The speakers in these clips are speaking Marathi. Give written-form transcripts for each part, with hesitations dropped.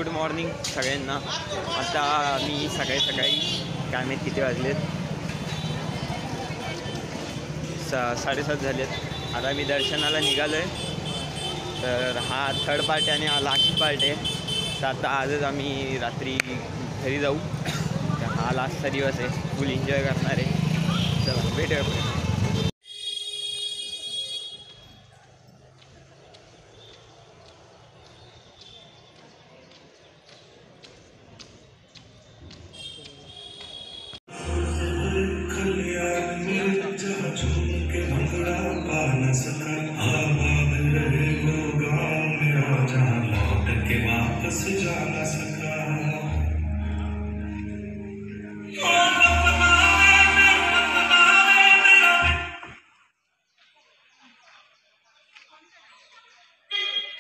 गुड मॉर्निंग सगळ्यांना. आता मी सकाळी काय माहीत किती वाजलेत, 7:30 झालेत. आता मी दर्शनाला निघालो आहे. तर हा थर्ड पार्ट आहे आणि हा लास्ट पार्ट आहे. तर आता आजच आम्ही रात्री घरी जाऊ. तर हा लास्टचा दिवस आहे, फुल एन्जॉय करणार आहे. चला भेटूया पुढे.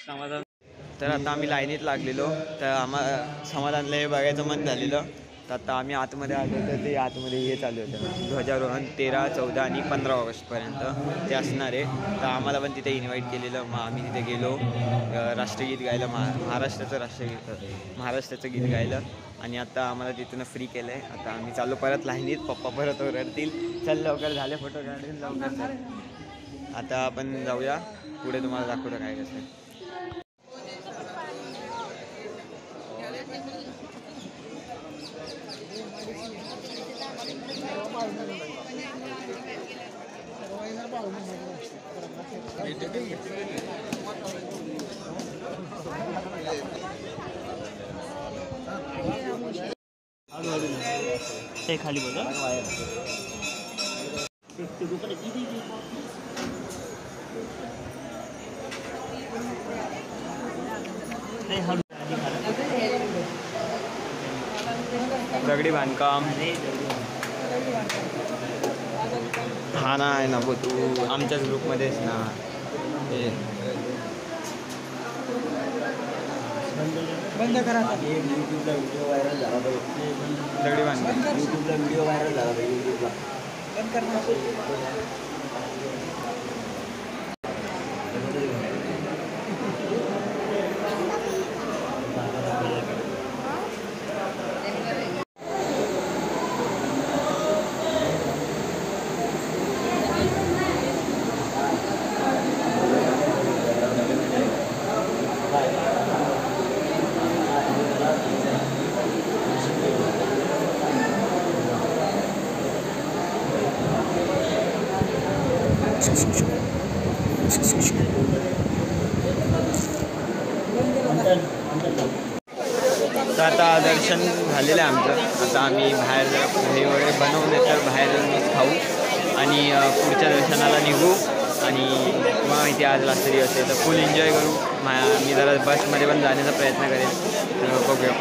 समाधान. तर आता आम्ही लाईनीत लागलेलो. तर आम्हाला समाधानला हे बघायचं मन झालेलं. तर आता आम्ही आतमध्ये आलो. तर ते आतमध्ये हे चालू होतं ध्वजारोहण 13, 14 आणि 15 ऑगस्टपर्यंत ते असणार आहे. तर आम्हाला पण तिथे इन्व्हाइट केलेलं. मग आम्ही तिथे गेलो राष्ट्रगीत गायलं. महाराष्ट्राचं गीत गायलं. आणि आता आम्हाला तिथून फ्री केलं आहे. आता आम्ही चालू परत लाईनीत. पप्पा परत ओरडतील, चल लवकर झाले फोटो काढून लवकर चल. आता आपण जाऊया पुढे, तुम्हाला दाखवतो काय कसं आहे. ते खाली बघा दगडी बांधकाम. हा ना आहे ना बो, तू आमच्याच ग्रुपमध्येच ना. बंद करा. यूट्यूबला व्हिडिओ व्हायरल झाला तर दगडी बांधकाम. यूट्यूबला व्हिडिओ व्हायरल झाला तर यूट्यूबला बंद करणार. तर आता दर्शन झालेलं आहे आमचं. आता आम्ही बाहेर घरी वगैरे बनवून तर बाहेर जाऊनच खाऊ आणि पुढच्या दर्शनाला निघू. आणि मग इथे आज लास्ट दिवस आहे तर फुल एन्जॉय करू. मी जरा बसमध्ये पण जाण्याचा प्रयत्न करेन. तर बघूया.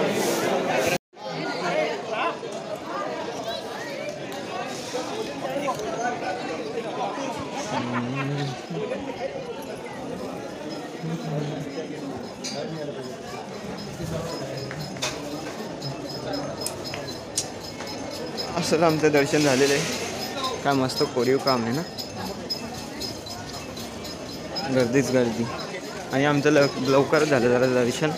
असं आमचं दर्शन झालेलं आहे. काय मस्त कोरीव काम आहे ना, गर्दीच गर्दी. आणि आमचं लवकरच झालं जरा दर्शन.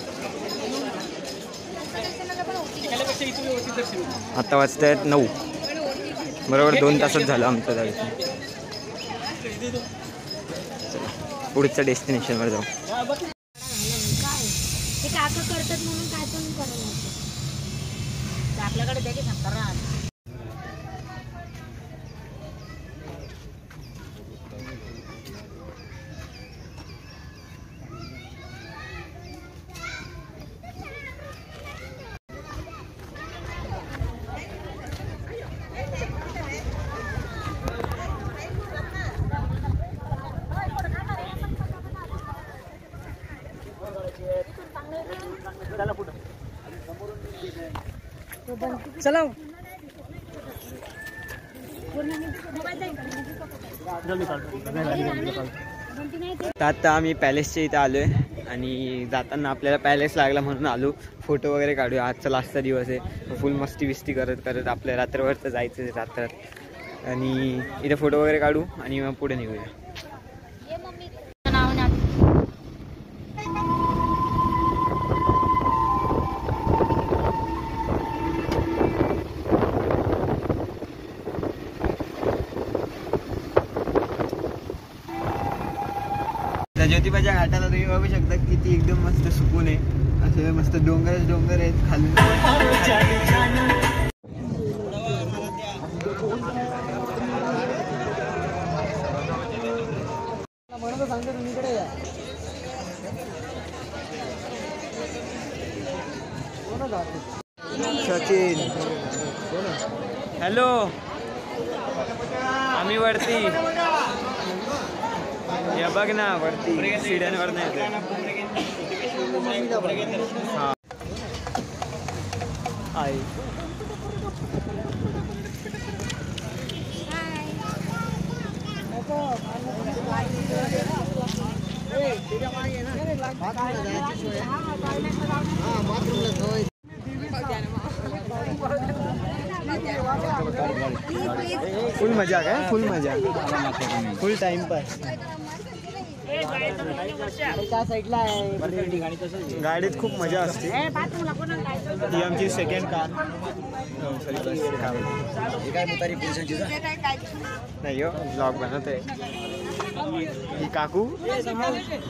आता वाजता आहेत 9, बरोबर 2 तासात झालं आमचं दर्शन. पुढच्या डेस्टिनेशनवर जाऊ. चला आता आम्ही पॅलेसच्या इथे आलो आहे आणि जाताना आपल्याला पॅलेस लागला म्हणून आलो. फोटो वगैरे काढूया. आजचा लास्टचा दिवस आहे. फुल मस्ती बिस्ती करत आपल्या रात्रभर तर जायचं आहे रात्र. आणि इथे फोटो वगैरे काढू आणि मग पुढे निघूया. त्या ज्योतिबाच्या घाटाला तुम्ही बघू शकता किती एकदम मस्त सुकून आहे. असे मस्त डोंगर आहेत खाली. सचिन हॅलो, आम्ही वरती या बघ ना, वरती सीड्यांवर नाही हा आहे. फुल मजा काय, फुल मजा, फुल टाइमपास. गाडीत खूप मजा असते. ही आमची सेकंड कार. नाही हो, ब्लॉग बनवत आहे. ही काकू,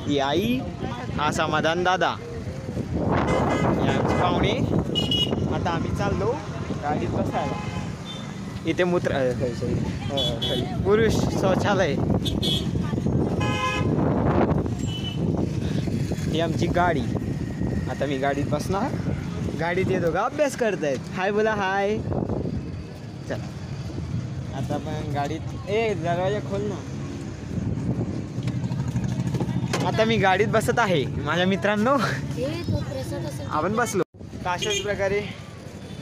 ही आई, हा समाधान दादा, यांची पाहुणे. आता आम्ही चाललो गाडीत बसायला. इथे मूत्र पुरुष शौचालय. ही आमची गाडी. आता मी गाडीत बसणार. गाडीत येतो का अभ्यास करतायत. हाय बोला, हाय. चला आता आपण गाडीत. दरवाजा खोल ना. आता मी गाडीत बसत आहे माझ्या मित्रांनो. आपण बसलो. अशाच प्रकारे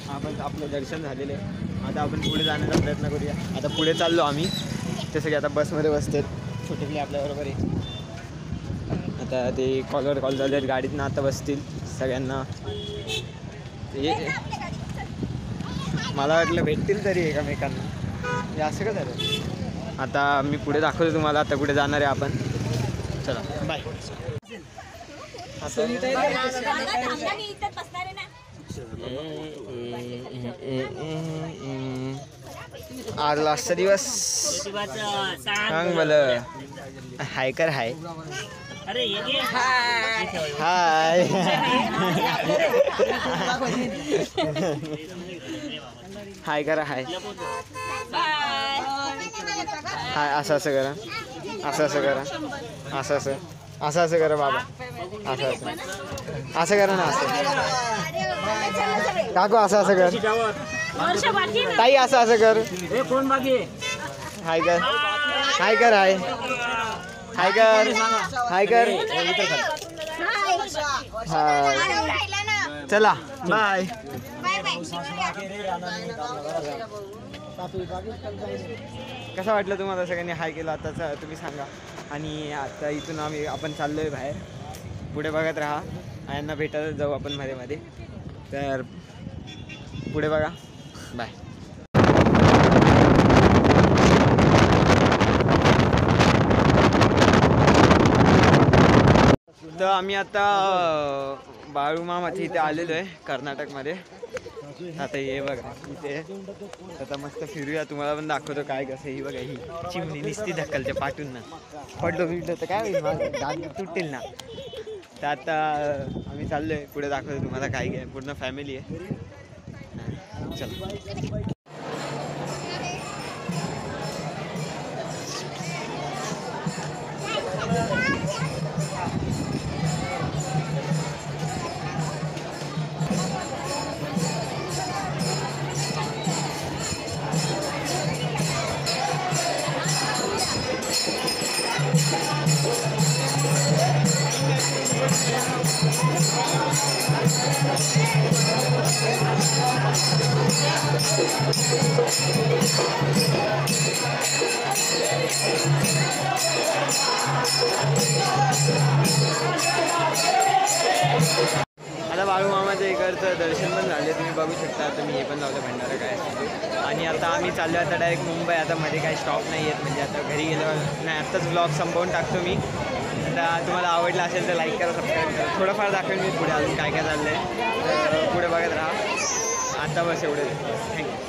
आपण आपलं दर्शन झालेलं आहे. आता आपण पुढे जाण्याचा प्रयत्न करूया. आता पुढे चाललो आम्ही. जसं की आता बसमध्ये बसतात छोटेले आपल्याबरोबर आहे. आता ते कॉलवर कॉल झाले आहेत गाडीतनं. आता बसतील सगळ्यांना. ते मला वाटलं भेटतील तरी एकमेकांना. हे असं का झालं. आता मी पुढे दाखवतो तुम्हाला. आता कुठे जाणार आहे आपण. चला बाय. आज लास्टचा दिवस. सांग बरं. हाय कर. हाय हाय. हाय करा. हाय हाय. असं असं करा. असं असं करा. असं असं असं असं करा बाबा. असं असं असं करा ना. असं काकू असं असं कर. ताई असं असं कर. हाय कर. हाय कर. हाय हाय कर. हाय कर. हाय. चला बाय. कसं वाटलं तुम्हाला सगळ्यांनी हाय केलं आताच तुम्ही सांगा. आणि आता इथून आपण चाललो आहे बाहेर. पुढे बघत राहा. यांना भेटायला जाऊ आपण मध्ये मध्ये. तर पुढे बघा. बाय. तर आम्ही आता बाळूमामाच्या इथे आलेलो आहे कर्नाटकमध्ये. आता हे बघा इथे. आता मस्त फिरूया. तुम्हाला पण दाखवतो काय कसं. ही बघा ही चिमणी निसती ढकलते पाठून ना. पडलो बिडलो तर काय होईल, दात तुटेल ना. तर आता आम्ही चाललो आहे पुढे. दाखवतो तुम्हाला काय काय. पूर्ण फॅमिली आहे. चला. आता बाळूमामाच्या इकडचं दर्शन पण झाले तुम्ही बघू शकता. आता मी हे पण लावलं भंडारा काय. आणि आता आम्ही चाललो आता डायरेक्ट मुंबई. आता मध्ये काही स्टॉप नाही आहेत. म्हणजे आता घरी गेलो नाही. आत्ताच ब्लॉग संपवून टाकतो मी. आता तुम्हाला आवडला असेल तर लाईक करा, सबस्क्राईब करा. थोडंफार दाखवेल मी पुढे अजून काय काय चाललं आहे. तर पुढे बघत राहा. आता बस एवढं. थँक्यू.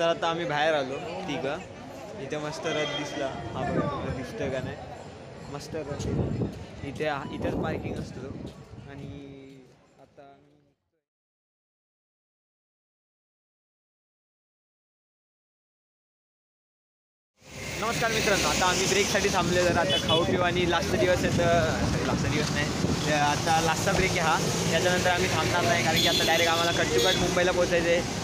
तर आता आम्ही बाहेर आलो तिघं. इथे मस्त रथ दिसला. हा बघा तुम्हाला दिसतोय का नाही, मस्त रथ इथेच पार्किंग असतो. आणि आता नमस्कार मित्रांनो, आता आम्ही ब्रेकसाठी थांबले. जर आता खाऊ पिऊ आणि लास्ट दिवस आहे तर लास्ट दिवस नाही, आता लास्टचा ब्रेक आहे हा. त्याच्यानंतर आम्ही थांबणार नाही, कारण की आता डायरेक्ट आम्हाला कट टू कट मुंबईला पोचायचं आहे.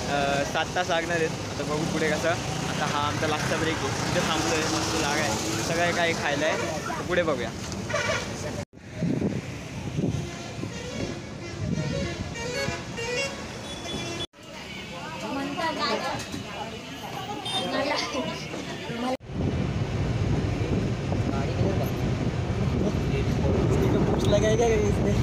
7 तास लागणार आहेत. आता बघू पुढे कसं. आता हा आमचा लास्टचा ब्रेक आहे, तिथे थांबलो आहे. मस्त जागा आहे, सगळं काही खायला आहे. तर पुढे बघूया. लगाएगा इसमें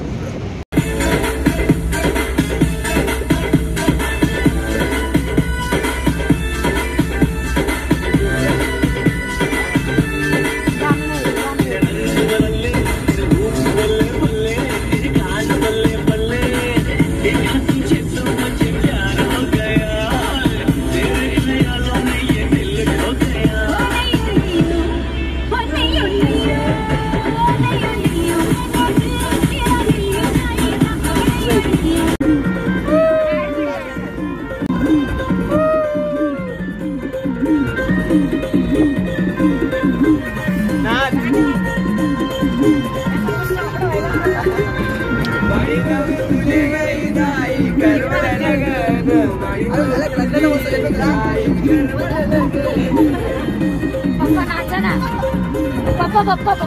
पप्पा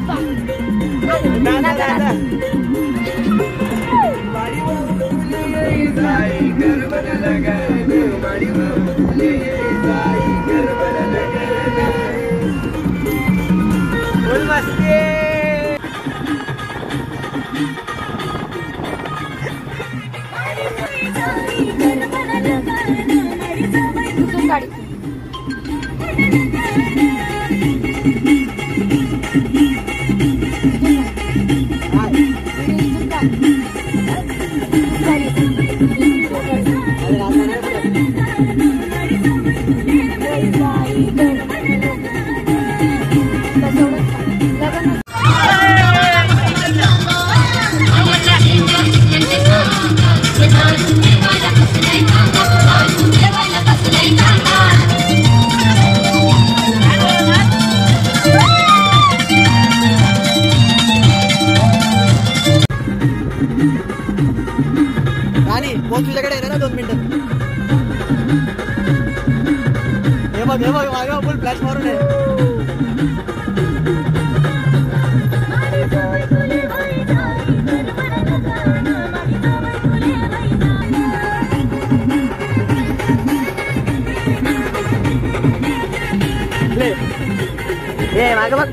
राणी फोन तुझ्याकडे आहे ना 2 मिनिटं. हे बघ मागे फुल फ्लॅश मारून आहे. हे मागे बघ.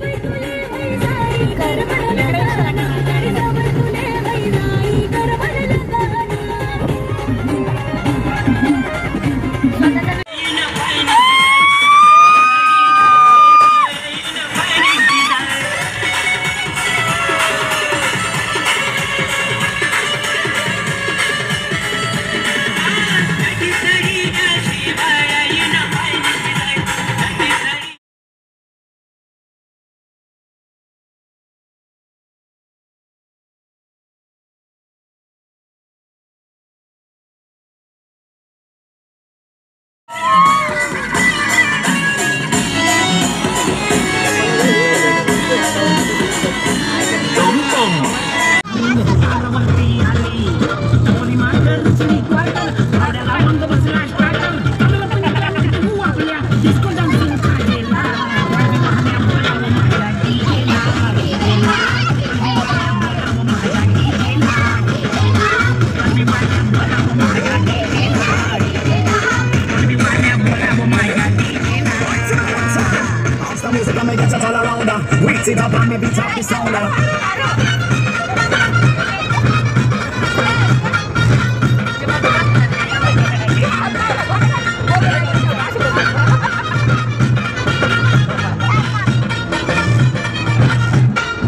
Sit up on me beat up the sound.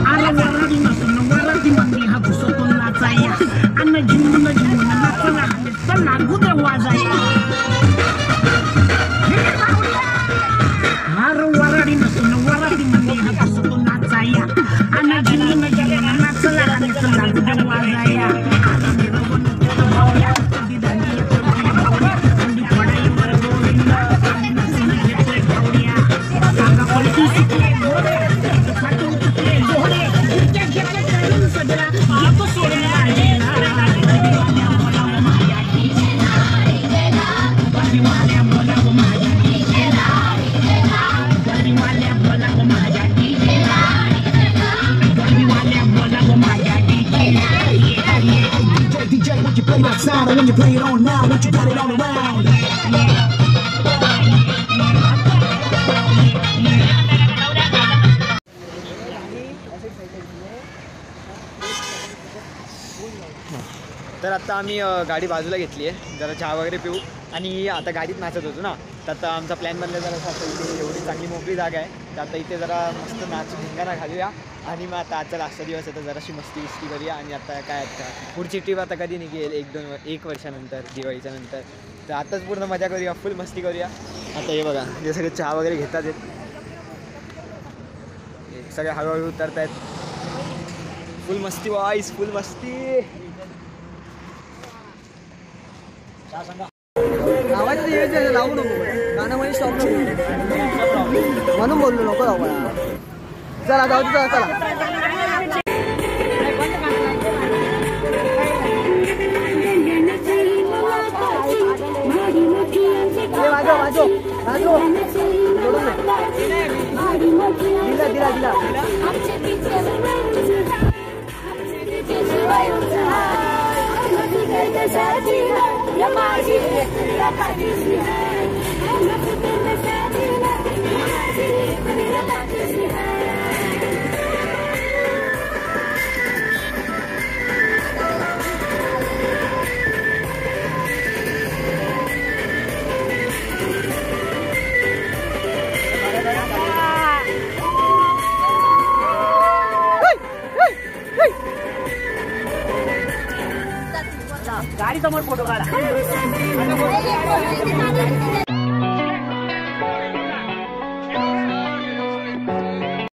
Ana When you play it on now, what you got it all around. तर आता आम्ही गाडी बाजूला घेतली आहे, जरा चहा वगैरे पिऊ आणि आता गाडीत नाचत होतो ना, तर आता आमचा प्लॅन बनला जरा असं इथे एवढी चांगली मोकळी जागा आहे, तर आता इथे जरा मस्त नाचू धिंगाणा घालूया आणि मग आता आजचा लास्टचा दिवस आहे तर जराशी मस्ती विस्ती करूया आणि आता काय आता पुढची ट्रिप आता कधी निघेल एक वर्षानंतर दिवाळीच्या नंतर, तर आताच पूर्ण मजा करूया, फुल मस्ती करूया. आता हे बघा हे सगळे चहा वगैरे घेतात आहेत, सगळे हळूहळू उतरत आहेत, फुल मस्ती वाईस फुल मस्ती. लावायचं लावू नको गाण्यामध्ये स्टॉप नको म्हणून बोललो नको लावा. चला जाऊ चला चला. दिला दिला गाडी समोर फोटो काढा.